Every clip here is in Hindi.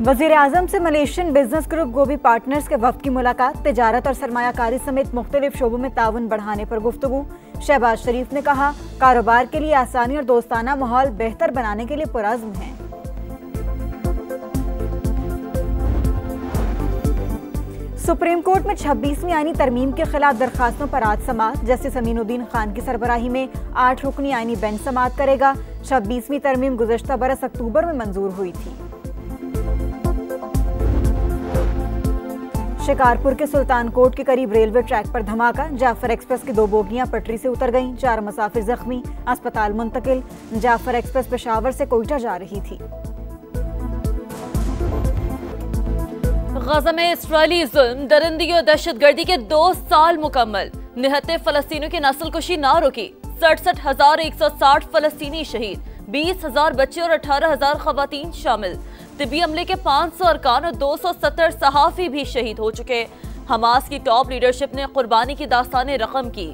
वजीर आजम से मलेशियन बिजनेस ग्रुप गोबी पार्टनर्स के वफ्द की मुलाकात, तिजारत और सरमायाकारी समेत मुख्तलिफ शोबों में ताउन बढ़ाने पर गुफ्तगू। शहबाज शरीफ ने कहा, कारोबार के लिए आसानी और दोस्ताना माहौल बेहतर बनाने के लिए पुरअज़्म हैं। सुप्रीम कोर्ट में 26वीं आईनी तरमीम के खिलाफ दरखास्तों पर आज समाअत। जस्टिस अमीनुद्दीन खान की सरबराही में 8 रुकनी आईनी बेंच समाअत करेगा। 26वीं तरमीम गुज़श्ता बरस अक्टूबर में मंजूर हुई थी। शिकारपुर के सुल्तान कोट के करीब रेलवे ट्रैक पर धमाका, जाफर एक्सप्रेस की 2 बोगियां पटरी से उतर गईं, 4 मुसाफिर जख्मी, अस्पताल मुंतकिल। जाफर एक्सप्रेस पेशावर से कोयटा जा रही थी। गजा में इस्राएली जुल्म, दरिंदगी और दहशतगर्दी के 2 साल मुकम्मल। निहत्ते फलस्तीनियों की नस्लकुशी ना रुकी। 67,160 फलस्तीनी शहीद, 20,000 बच्चे और 18,000 खवातीन शामिल। तिबी अमले के 500 अरकान और 270 सहाफी भी शहीद हो चुके। हमास की टॉप लीडरशिप ने कुर्बानी की दास्तान रकम की।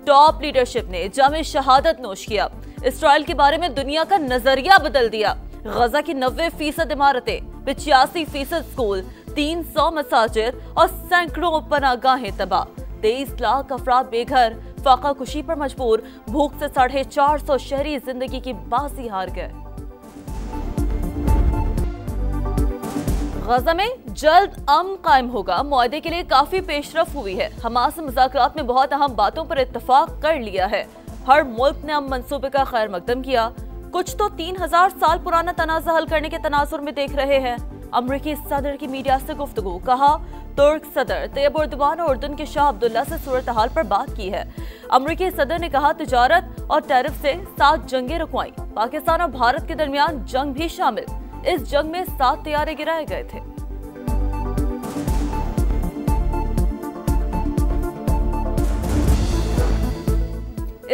टॉप लीडरशिप ने जामे शहादत नोश किया। इसराइल के बारे में दुनिया का नजरिया बदल दिया। गजा की 90% इमारतें, 85% स्कूल, 300 मसाजिद और सैकड़ों पनागाहें तबाह। 23 लाख अफराद बेघर, फाका कुशी पर मजबूर। भूख से 450 शहरी जिंदगी की बाजी हार गए। गजा में जल्द अमन कायम होगा, मुआहदे के लिए काफी पेशरफ हुई है। हमास ने मुज़ाकरात में बहुत अहम बातों पर इत्तफाक कर लिया है। हर मुल्क ने अमन मंसूबे का खैर मकदम किया। कुछ तो 3000 साल पुराना तनाज़ा हल करने के तनाजुर में देख रहे हैं। अमरीकी सदर की मीडिया से गुफ्तगू, कहा तुर्क सदर तैयब एर्दोगान और उर्दन के शाह अब्दुल्ला से सूरत हाल पर बात की है। अमरीकी सदर ने कहा, तिजारत और टैरिफ से 7 जंगें रुकवाई। पाकिस्तान और भारत के दरमियान जंग भी शामिल। इस जंग में 7 तैयारे गिराए गए थे।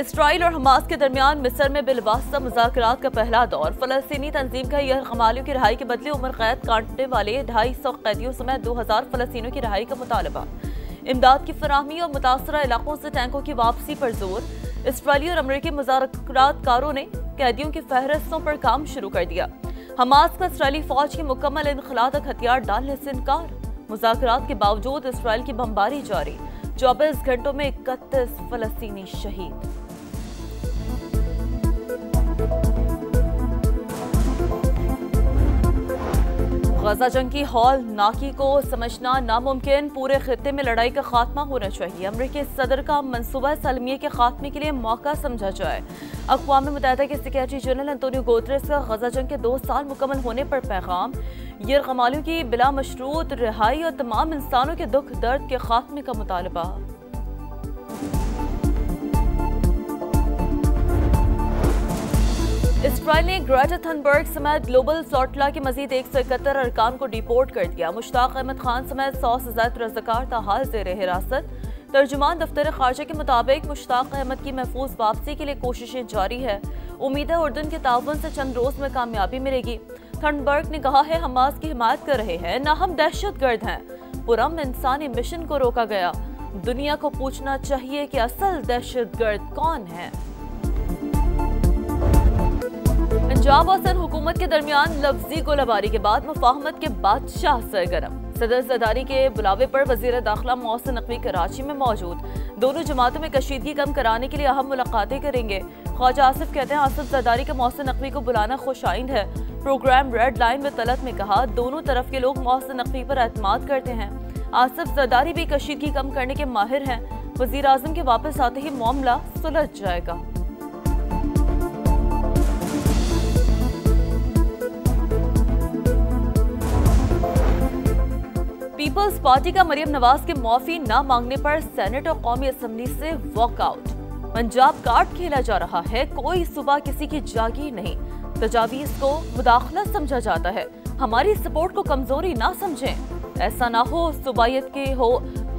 इसराइल और हमास के दरमियान मिस्र में बिलवास्ता मुज़ाकरात का पहला दौर। फलस्तीनी तंजीम का यह कमालियों की रिहाई के बदले उम्र कैद काटने वाले 250 कैदियों समेत 2000 फलस्तीनियों की रिहाई का मुतालबा। इमदाद की फराहमी और मुतासरा इलाकों से टैंकों की वापसी पर जोर। इसराइली और अमरीकी मुज़ाकरातकारों ने कैदियों की फहरिस्तों पर काम शुरू कर दिया। हमास का इसराइली फौज की मुकम्मल इनखला तक हथियार डालने से इनकार। मुज़ाकरात के बावजूद इसराइल की बमबारी जारी। 24 घंटों में 31 फलस्तीनी शहीद। गजा जंग की हौल नाकी को समझना नामुमकिन। पूरे खित्ते में लड़ाई का खात्मा होना चाहिए। अमरीकी सदर का मंसूबा सलमिये के खात्मे के लिए मौका समझा जाए। अक़वाम मुत्तहिदा के सेक्रेटरी जनरल अंतोनियो गुतेरेस का गजा जंग के 2 साल मुकम्मल होने पर पैगाम। यरगमालियों की बिला मशरूत रिहाई और तमाम इंसानों के दुख दर्द के खात्मे का मुतालबा। इसराइल ने ग्रेटा थनबर्ग समेत ग्लोबल सॉटला के मजीद 171 अरकान को डिपोर्ट कर दिया। मुश्ताक अहमद खान समेत 100 से ज्यादा रज़ाकार ताहाल ज़ेर हिरासत। तर्जुमान दफ्तर खारजा के मुताबिक मुश्ताक अहमद की महफूज वापसी के लिए कोशिशें जारी है। उम्मीद है उर्दन के ताउन से चंद रोज में कामयाबी मिलेगी। थनबर्ग ने कहा है, हमास की हिमायत कर रहे हैं, न हम दहशतगर्द हैं। पुरअमन इंसानी मिशन को रोका गया। दुनिया को पूछना चाहिए कि असल दहशतगर्द कौन है। पंजाब और सिंध हुकूमत के दरमियान लफ्जी गोलाबारी के बाद मुफाहमत के बादशाह सरगर्म। सदर ज़रदारी के बुलावे पर वज़ीर दाखिला मोहसिन नकवी कराची में मौजूद। दोनों जमातों में कशीदगी कम कराने के लिए अहम मुलाकातें करेंगे। ख्वाजा आसिफ कहते हैं, आसिफ ज़रदारी का मोहसिन नकवी को बुलाना खुशाइंद है। प्रोग्राम रेड लाइन में तलत में कहा, दोनों तरफ के लोग मोहसिन नकवी पर एतमाद करते हैं। आसिफ ज़रदारी भी कशीदगी कम करने के माहिर हैं। वज़ीर आज़म के वापस आते ही मामला सुलझ जाएगा। पीपल्स पार्टी का मरियम नवाज के माफी न मांगने पर सेनेट और कौमी असम्बली से वॉकआउट। पंजाब कार्ड खेला जा रहा है, कोई सुबह किसी की जागीर नहीं। तजावीज को मुदाखलत समझा जाता है। हमारी सपोर्ट को कमजोरी ना समझें। ऐसा ना हो सुबायत के हो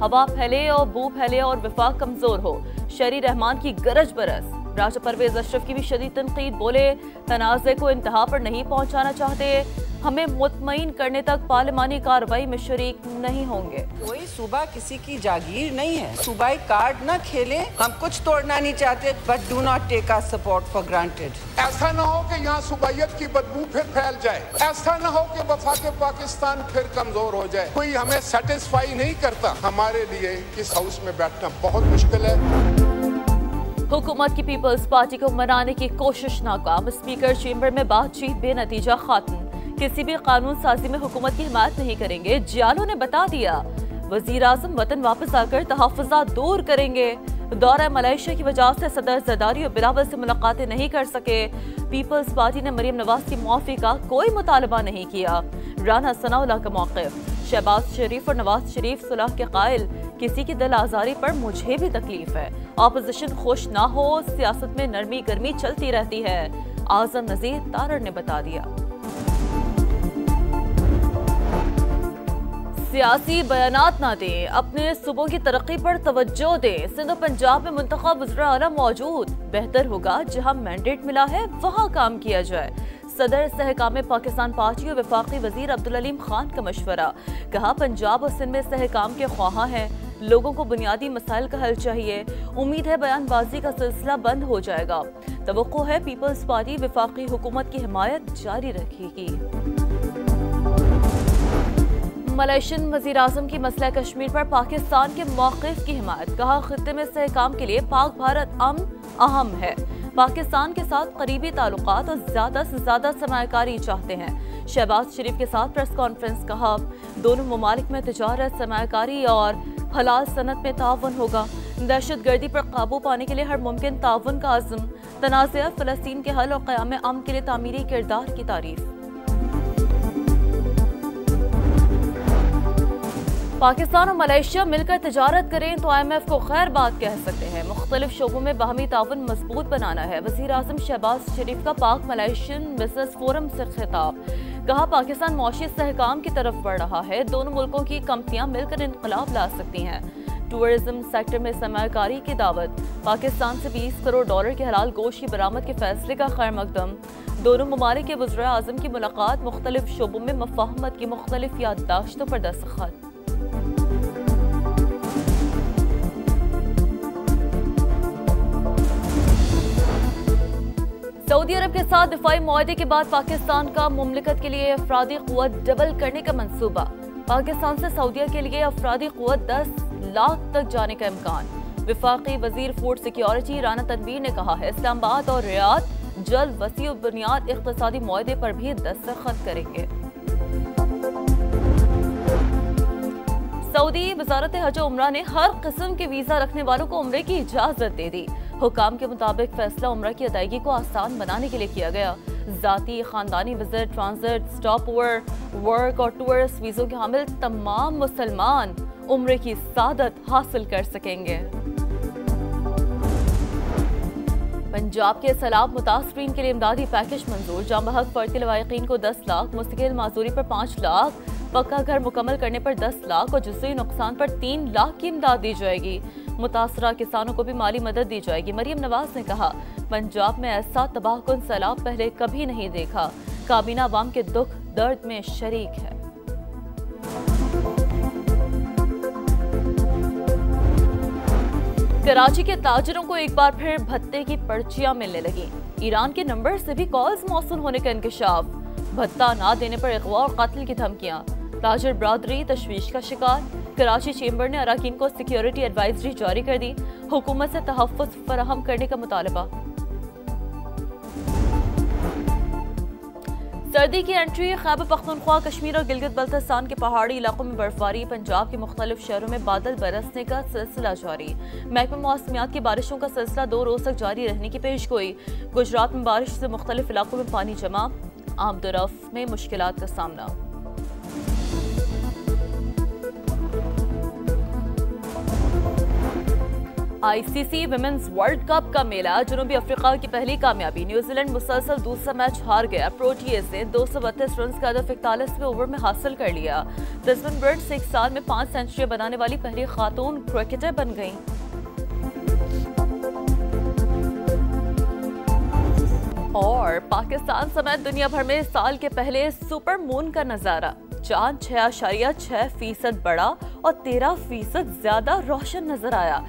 हवा फैले और बू फैले और विफाक कमजोर हो। शहरी रहमान की गरज बरस। राजा परवेज अशरफ की भी शदीद तनकीद, बोले तनाज़े को इंतहा पर नहीं पहुंचाना चाहते। हमें मुतमईन करने तक पार्लिमानी कार्रवाई में शरीक नहीं होंगे। कोई सूबा किसी की जागीर नहीं है, सूबाई कार्ड ना खेले। हम कुछ तोड़ना नहीं चाहते, but do not take our support for granted. ऐसा ना हो कि यहाँ सूबाइयत की बदबू फिर फैल जाए, ऐसा ना हो कि वफाक पाकिस्तान फिर कमजोर हो जाए। कोई हमें सेटिस्फाई नहीं करता। हमारे लिए इस हाउस में बैठना बहुत मुश्किल है। हुकूमत की पीपल्स पार्टी को मनाने की कोशिश नाकाम, स्पीकर चेंबर में बातचीत बेनतीजा खात्म। किसी भी कानून साजी में हुकूमत की हिमायत नहीं करेंगे, जियालो ने बता दिया। वजीर आजम वतन वापस आकर तहफ़्फ़ुज़ात दूर करेंगे। दौरा मलेशिया की वजह से सदर ज़रदारी और बिलावल से मुलाकातें नहीं कर सके। पीपल्स पार्टी ने मरियम नवाज की मुआफ़ी का कोई मुतालबा नहीं किया। राना सनाउल्लाह का मौक़िफ़। शहबाज शरीफ और नवाज शरीफ सुलह के कायल, किसी की दिल आज़ारी पर मुझे भी तकलीफ है। ऑपोजिशन खुश ना हो, सियासत में नरमी गर्मी चलती रहती है, आज़म नज़ीर तारड़ ने बता दिया। सियासी बयानात ना दें, अपने सूबों की तरक्की पर तवज्जो दें। सिंध और पंजाब में मुंतखब वज़ीर आला मौजूद, बेहतर होगा जहां मैंडेट मिला है वहां काम किया जाए। सदर सहकाम पाकिस्तान पार्टी और वफाकी वजीर अब्दुल अलीम खान का मशवरा, कहा पंजाब और सिंध में सहकाम के ख्वाहा हैं, लोगों को बुनियादी मसाइल का हल चाहिए। उम्मीद है बयानबाजी का सिलसिला बंद हो जाएगा। तवक्को है पीपल्स पार्टी वफाकी हुकूमत की हिमायत जारी रखेगी। मलेशियन वज़ीर आज़म की मसला कश्मीर पर पाकिस्तान के मौक़िफ़ की हिमायत, कहा खित्ते में सहकाम के लिए पाक भारत अमन अहम है। पाकिस्तान के साथ करीबी ताल्लुकात और ज़्यादा से ज़्यादा सरमायाकारी चाहते हैं। शहबाज शरीफ के साथ प्रेस कॉन्फ्रेंस, कहा दोनों ममालिक में तिजारत, सरमायाकारी और हलाल सनत में ताउन होगा। दहशत गर्दी पर काबू पाने के लिए हर मुमकिन ताउन का आज़म। तनाज़ा फ़लस्तीन के हल और क़याम अमन के लिए तामीरी किरदार की तारीफ। पाकिस्तान और मलेशिया मिलकर तिजारत करें तो IMF को खैर बात कह सकते हैं। मुख्तलिफ शोबों में बाहमी ताउन मजबूत बनाना है। वज़ीर आज़म शहबाज शरीफ का पाक मलेशियन बिजनेस फोरम से खिताब, कहा पाकिस्तान मौशी सहकाम की तरफ बढ़ रहा है। दोनों मुल्कों की कंपनियां मिलकर इनकलाब ला सकती हैं। टूरिज्म सेक्टर में सरमायाकारी की दावत, पाकिस्तान से $20 करोड़ के हलाल गोश्त की बरामद के फैसले का खैर मकदम। दोनों ममालिक के वज़ीर आज़म की मुलाकात, मुख्तलिफ शोबों में मफाहमत की मुख्तलिफ याददाश्तों पर दस्तखत। सऊदी अरब के साथ दिफाई मुआहदे के बाद पाकिस्तान का मुमलिकत के लिए अफरादी क़ुव्वत डबल करने का मंसूबा। पाकिस्तान से सऊदीया के लिए अफरादी क़ुव्वत 10 लाख तक जाने का इम्कान। वफाकी वजीर फूड सिक्योरिटी राना तनवीर ने कहा है इस्लामाबाद और रियाद जल्द वसी बुनियाद इक़्तिसादी मुआहदे पर भी दस्तखत करेंगे। सऊदी वजारत हज और उम्रा ने हर किस्म के वीजा रखने वालों को उम्रे की इजाजत दे दी। हुकाम के मुताबिक फैसला उम्रा की अदायगी को आसान बनाने के लिए किया गया। जाती, खानदानी visit, transit, stop over, work और टूरिस्ट वीजों के हामिल तमाम मुसलमान उम्रे की सादत हासिल कर सकेंगे। पंजाब के सैलाब मुतासरीन के लिए इमदादी पैकेज मंजूर। जाम बहक फर्द के लवाहिकीन को 10 लाख, मुस्तकिल माजूरी पर 5 लाख, पक्का घर मुकम्मल करने पर 10 लाख और जुज़ई नुकसान पर 3 लाख की इमदाद दी जाएगी। मुतासरा किसानों को भी माली मदद दी जाएगी। मरियम नवाज ने कहा पंजाब में ऐसा तबाहकुन सैलाब पहले कभी नहीं देखा। काबीना अवाम के दुख दर्द में शरीक है। कराची के ताजिरों को एक बार फिर भत्ते की पर्चियां मिलने लगी। ईरान के नंबर से भी कॉल्स मौसूल होने का इंकशाफ। भत्ता ना देने पर अगवा और कत्ल की धमकियां। ताजिर बरादरी तशवीश का शिकार। कराची चेंबर ने अराकीन को सिक्योरिटी एडवाइजरी जारी कर दी। हुकूमत से तहफ़्फ़ुज़ फराहम करने का मुतालबा। सर्दी की एंट्री। खैबर पख्तूनख्वा, कश्मीर और गिलगित बल्तिस्तान के पहाड़ी इलाकों में बर्फबारी। पंजाब के मुख्तलिफ शहरों में बादल बरसने का सिलसिला जारी। महकमा मौसमियात की बारिशों का सिलसिला 2 रोज तक जारी रहने की पेशगोई। गुजरात में बारिश से मुख्तलिफ इलाकों में पानी जमा। आमदोरफ्त में मुश्किलात का सामना। ICC विमेंस वर्ल्ड कप का मेला। जनूबी अफ्रीका की पहली कामयाबी। न्यूजीलैंड मुसलसल दूसरा मैच हार गया। प्रोटीज ने 232 रन का हदफ 41वें ओवर में हासिल कर लिया। तस्मिन ब्रिट्स 1 साल में 5 सेंचुरी बनाने वाली पहली खातून क्रिकेटर बन गईं। और पर पाकिस्तान समेत दुनिया भर में साल के पहले सुपर मून का नजारा। चांद 6.6% बड़ा और 13% ज्यादा रोशन नजर आया।